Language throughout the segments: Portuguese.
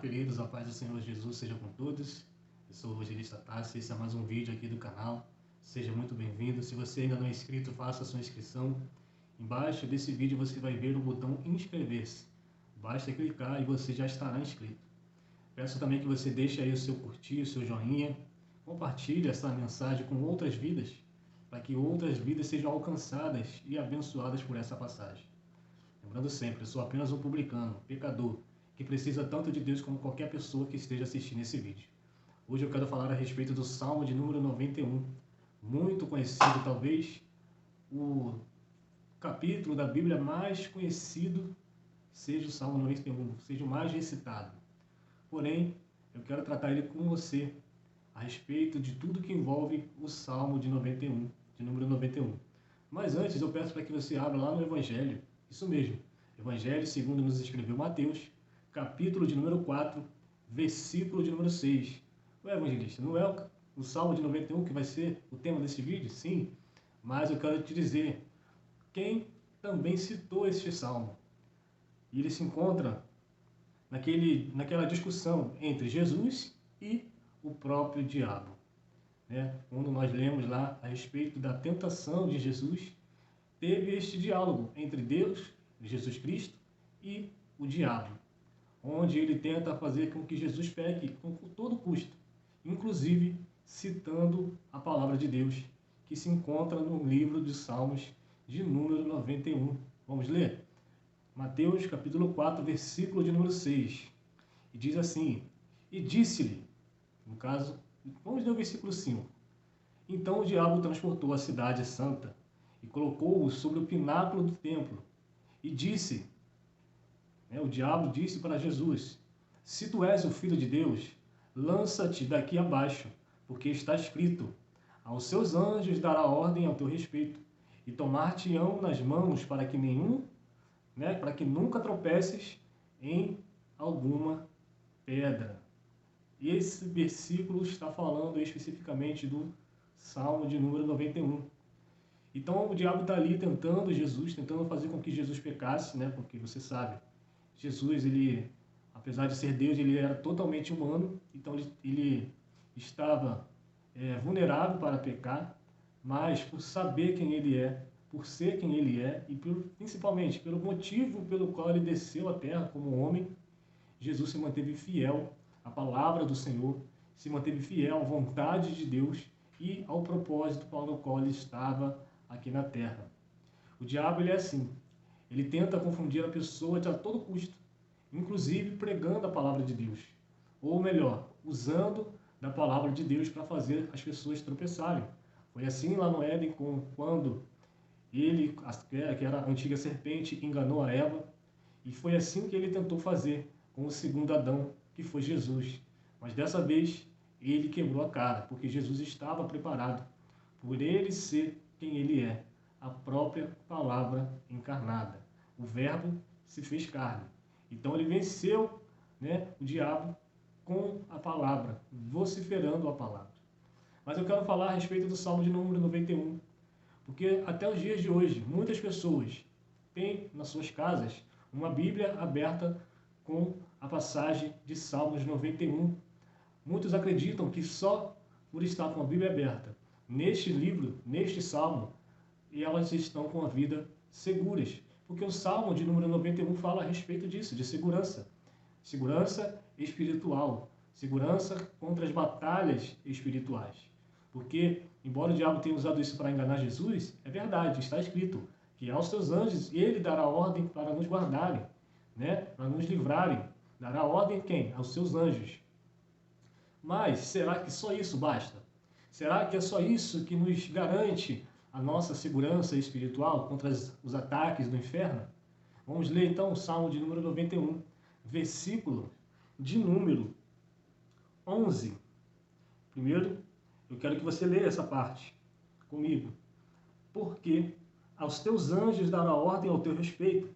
Queridos, a paz do Senhor Jesus seja com todos. Eu sou o Evangelista Tassi, esse é mais um vídeo aqui do canal. Seja muito bem-vindo. Se você ainda não é inscrito, faça a sua inscrição. Embaixo desse vídeo você vai ver o botão inscrever-se. Basta clicar e você já estará inscrito. Peço também que você deixe aí o seu curtir, o seu joinha. Compartilhe essa mensagem com outras vidas, para que outras vidas sejam alcançadas e abençoadas por essa passagem. Lembrando sempre, eu sou apenas um publicano, pecador, que precisa tanto de Deus como qualquer pessoa que esteja assistindo esse vídeo. Hoje eu quero falar a respeito do Salmo de número 91, muito conhecido, talvez o capítulo da Bíblia mais conhecido seja o Salmo 91, seja o mais recitado. Porém, eu quero tratar ele com você a respeito de tudo que envolve o Salmo de 91, de número 91. Mas antes eu peço para que você abra lá no Evangelho, isso mesmo, Evangelho segundo nos escreveu Mateus, capítulo de número 4, versículo de número 6. Ué, evangelista, não é o Salmo de 91 que vai ser o tema desse vídeo? Sim, mas eu quero te dizer quem também citou este Salmo. E ele se encontra naquela discussão entre Jesus e o próprio diabo. Quando nós lemos lá a respeito da tentação de Jesus, teve este diálogo entre Deus, Jesus Cristo, e o diabo, onde ele tenta fazer com que Jesus peque com todo custo, inclusive citando a palavra de Deus, que se encontra no livro de Salmos de número 91. Vamos ler? Mateus capítulo 4, versículo de número 6. E diz assim: E disse-lhe, no caso, vamos ler o versículo 5. Então o diabo transportou a cidade santa e colocou-o sobre o pináculo do templo. E disse, o diabo disse para Jesus: Se tu és o Filho de Deus, lança-te daqui abaixo, porque está escrito: aos seus anjos dará ordem ao teu respeito, e tomar-te-ão nas mãos para que nunca tropeces em alguma pedra. E esse versículo está falando especificamente do Salmo de número 91. Então o diabo está ali tentando fazer com que Jesus pecasse, porque você sabe, Jesus, ele, apesar de ser Deus, ele era totalmente humano, então ele estava vulnerável para pecar, mas por saber quem ele é, por ser quem ele é, e principalmente pelo motivo pelo qual ele desceu à terra como homem, Jesus se manteve fiel à palavra do Senhor, se manteve fiel à vontade de Deus e ao propósito para o qual ele estava aqui na terra. O diabo, ele é assim, ele tenta confundir a pessoa a todo custo, inclusive pregando a palavra de Deus, ou melhor, usando da palavra de Deus para fazer as pessoas tropeçarem. Foi assim lá no Éden, quando ele, que era a antiga serpente, enganou a Eva, e foi assim que ele tentou fazer com o segundo Adão, que foi Jesus. Mas dessa vez, ele quebrou a cara, porque Jesus estava preparado por ele ser quem ele é, a própria palavra encarnada. O verbo se fez carne. Então ele venceu o diabo com a palavra, vociferando a palavra. Mas eu quero falar a respeito do Salmo de número 91, porque até os dias de hoje, muitas pessoas têm nas suas casas uma Bíblia aberta com a passagem de Salmos 91. Muitos acreditam que só por estar com a Bíblia aberta neste livro, neste Salmo, elas estão com a vida seguras. Porque o Salmo de número 91 fala a respeito disso, de segurança. Segurança espiritual. Segurança contra as batalhas espirituais. Porque, embora o diabo tenha usado isso para enganar Jesus, é verdade, está escrito que aos seus anjos ele dará ordem para nos guardarem, para nos livrarem. Dará ordem a quem? Aos seus anjos. Mas será que só isso basta? Será que é só isso que nos garante a nossa segurança espiritual contra os ataques do inferno? Vamos ler então o Salmo de número 91, versículo de número 11. Primeiro, eu quero que você leia essa parte comigo. Porque aos teus anjos dará ordem ao teu respeito,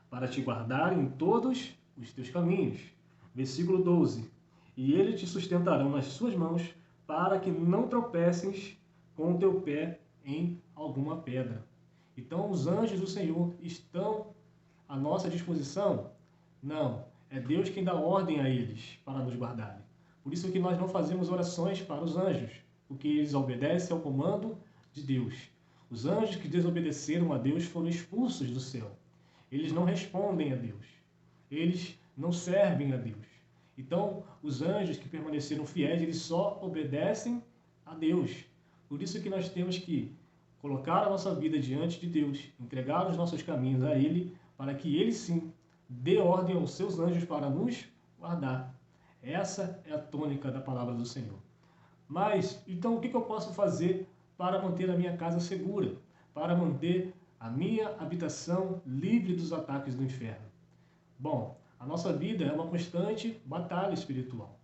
para te guardarem em todos os teus caminhos. Versículo 12. E eles te sustentarão nas suas mãos, para que não tropeces com o teu pé em alguma pedra. Então, os anjos do Senhor estão à nossa disposição? Não. É Deus quem dá ordem a eles para nos guardarem. Por isso que nós não fazemos orações para os anjos, porque eles obedecem ao comando de Deus. Os anjos que desobedeceram a Deus foram expulsos do céu. Eles não respondem a Deus. Eles não servem a Deus. Então, os anjos que permaneceram fiéis, eles só obedecem a Deus. Por isso que nós temos que colocar a nossa vida diante de Deus, entregar os nossos caminhos a Ele, para que Ele sim dê ordem aos seus anjos para nos guardar. Essa é a tônica da palavra do Senhor. Mas, então, o que eu posso fazer para manter a minha casa segura? Para manter a minha habitação livre dos ataques do inferno? Bom, a nossa vida é uma constante batalha espiritual.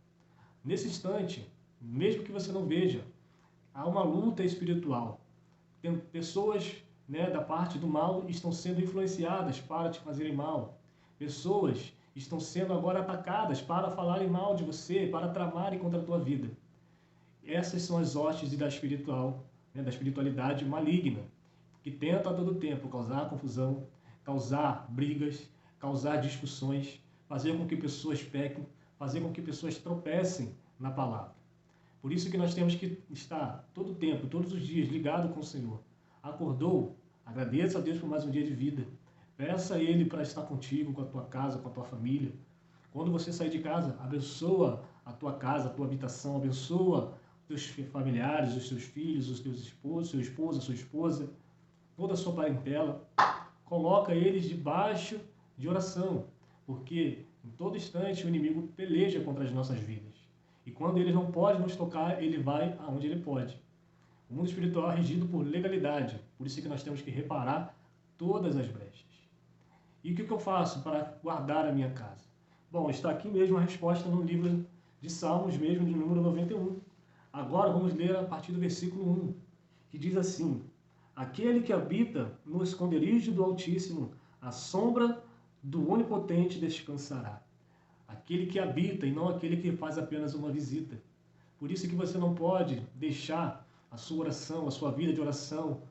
Nesse instante, mesmo que você não veja, há uma luta espiritual. Tem pessoas, da parte do mal estão sendo influenciadas para te fazerem mal. Pessoas estão sendo agora atacadas para falarem mal de você, para tramarem contra a tua vida. Essas são as hostes da espiritualidade maligna, que tenta a todo tempo causar confusão, causar brigas, causar discussões, fazer com que pessoas pequem, fazer com que pessoas tropecem na palavra. Por isso que nós temos que estar todo o tempo, todos os dias, ligado com o Senhor. Acordou? Agradeça a Deus por mais um dia de vida. Peça a Ele para estar contigo, com a tua casa, com a tua família. Quando você sair de casa, abençoa a tua casa, a tua habitação, abençoa os teus familiares, os teus filhos, os teus esposos, seu esposo, a sua esposa, toda a sua parentela. Coloca eles debaixo de oração, porque em todo instante o inimigo peleja contra as nossas vidas. E quando ele não pode nos tocar, ele vai aonde ele pode. O mundo espiritual é regido por legalidade, por isso é que nós temos que reparar todas as brechas. E o que eu faço para guardar a minha casa? Bom, está aqui mesmo a resposta no livro de Salmos, mesmo de número 91. Agora vamos ler a partir do versículo 1, que diz assim: Aquele que habita no esconderijo do Altíssimo, à sombra do Onipotente descansará. Aquele que habita e não aquele que faz apenas uma visita. Por isso que você não pode deixar a sua oração, a sua vida de oração,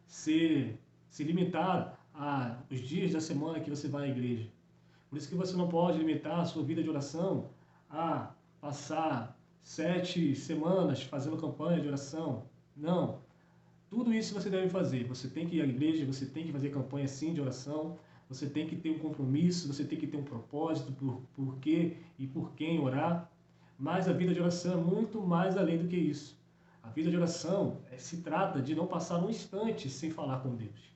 se limitar aos dias da semana que você vai à igreja. Por isso que você não pode limitar a sua vida de oração a passar 7 semanas fazendo campanha de oração. Não. Tudo isso você deve fazer. Você tem que ir à igreja, você tem que fazer campanha sim de oração, você tem que ter um compromisso, você tem que ter um propósito por quê e por quem orar. Mas a vida de oração é muito mais além do que isso. A vida de oração se trata de não passar um instante sem falar com Deus.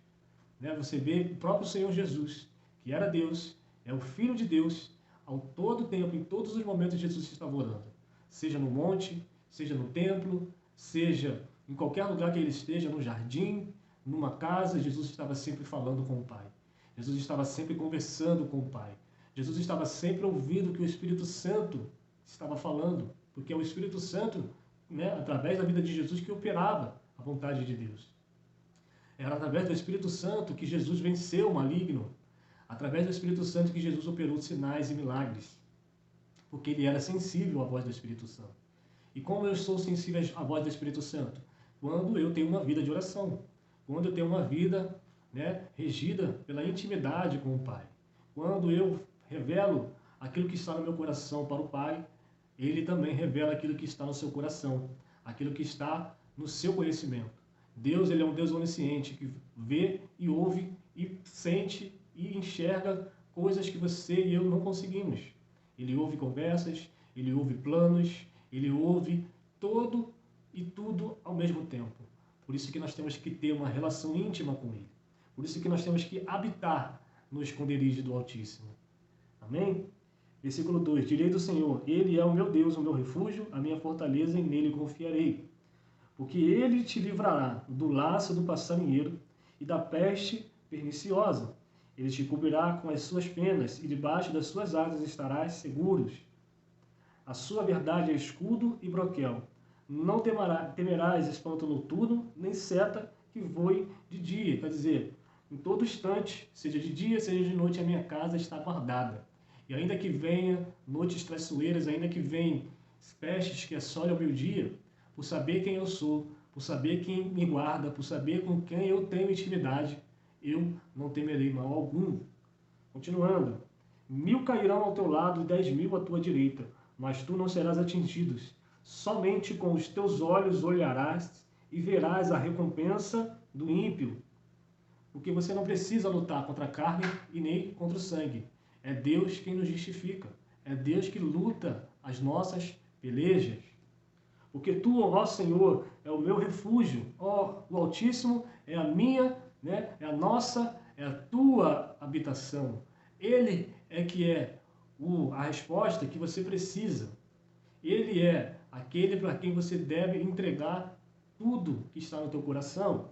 Você vê o próprio Senhor Jesus, que era Deus, é o Filho de Deus, ao todo tempo, em todos os momentos Jesus estava orando. Seja no monte, seja no templo, seja em qualquer lugar que ele esteja, no jardim, numa casa, Jesus estava sempre falando com o Pai. Jesus estava sempre conversando com o Pai. Jesus estava sempre ouvindo o que o Espírito Santo estava falando, porque é o Espírito Santo, através da vida de Jesus, que operava a vontade de Deus. Era através do Espírito Santo que Jesus venceu o maligno, através do Espírito Santo que Jesus operou sinais e milagres, porque ele era sensível à voz do Espírito Santo. E como eu sou sensível à voz do Espírito Santo? Quando eu tenho uma vida de oração, quando eu tenho uma vida regida pela intimidade com o Pai. Quando eu revelo aquilo que está no meu coração para o Pai, Ele também revela aquilo que está no seu coração, aquilo que está no seu conhecimento. Deus, Ele é um Deus onisciente, que vê e ouve e sente e enxerga coisas que você e eu não conseguimos. Ele ouve conversas, Ele ouve planos, Ele ouve todo e tudo ao mesmo tempo. Por isso que nós temos que ter uma relação íntima com Ele. Por isso que nós temos que habitar no esconderijo do Altíssimo. Amém? Versículo 2. Direi do Senhor, Ele é o meu Deus, o meu refúgio, a minha fortaleza, e nele confiarei. Porque Ele te livrará do laço do passarinheiro e da peste perniciosa. Ele te cobrirá com as suas penas, e debaixo das suas asas estarás seguros. A sua verdade é escudo e broquel. Não temerás espanto noturno, nem seta que voe de dia. Quer dizer, em todo instante, seja de dia, seja de noite, a minha casa está guardada. E ainda que venha noites traiçoeiras, ainda que venham pestes que assolem ao meio-dia, por saber quem eu sou, por saber quem me guarda, por saber com quem eu tenho intimidade, eu não temerei mal algum. Continuando, 1000 cairão ao teu lado e 10.000 à tua direita, mas tu não serás atingido. Somente com os teus olhos olharás e verás a recompensa do ímpio. Porque você não precisa lutar contra a carne e nem contra o sangue. É Deus quem nos justifica. É Deus que luta as nossas pelejas. Porque tu, ó Senhor, é o meu refúgio. Ó, o Altíssimo é a minha, né? É a nossa, é a tua habitação. Ele é que é a resposta que você precisa. Ele é aquele para quem você deve entregar tudo que está no teu coração.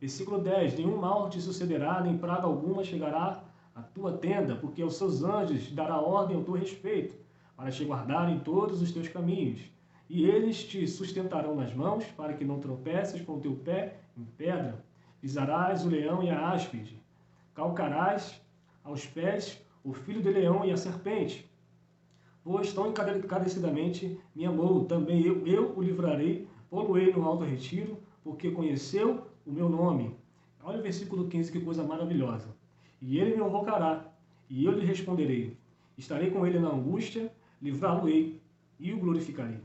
Versículo 10. Nenhum mal te sucederá, nem praga alguma chegará à tua tenda, porque aos seus anjos dará ordem ao teu respeito, para te guardar em todos os teus caminhos. E eles te sustentarão nas mãos, para que não tropeces com o teu pé em pedra. Pisarás o leão e a áspide. Calcarás aos pés o filho do leão e a serpente. Pois tão encarecidamente me amou, também eu o livrarei, pô-lo-ei no alto retiro, porque conheceu o meu nome. Olha o versículo 15, que coisa maravilhosa. E ele me invocará, e eu lhe responderei. Estarei com ele na angústia, livrá-lo-ei e o glorificarei.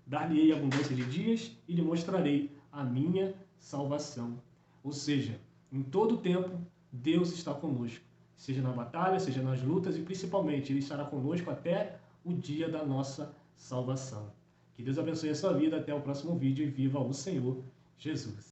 Dar-lhe-ei abundância de dias e lhe mostrarei a minha salvação. Ou seja, em todo tempo, Deus está conosco. Seja na batalha, seja nas lutas e principalmente Ele estará conosco até o dia da nossa salvação. Que Deus abençoe a sua vida. Até o próximo vídeo e viva o Senhor Jesus.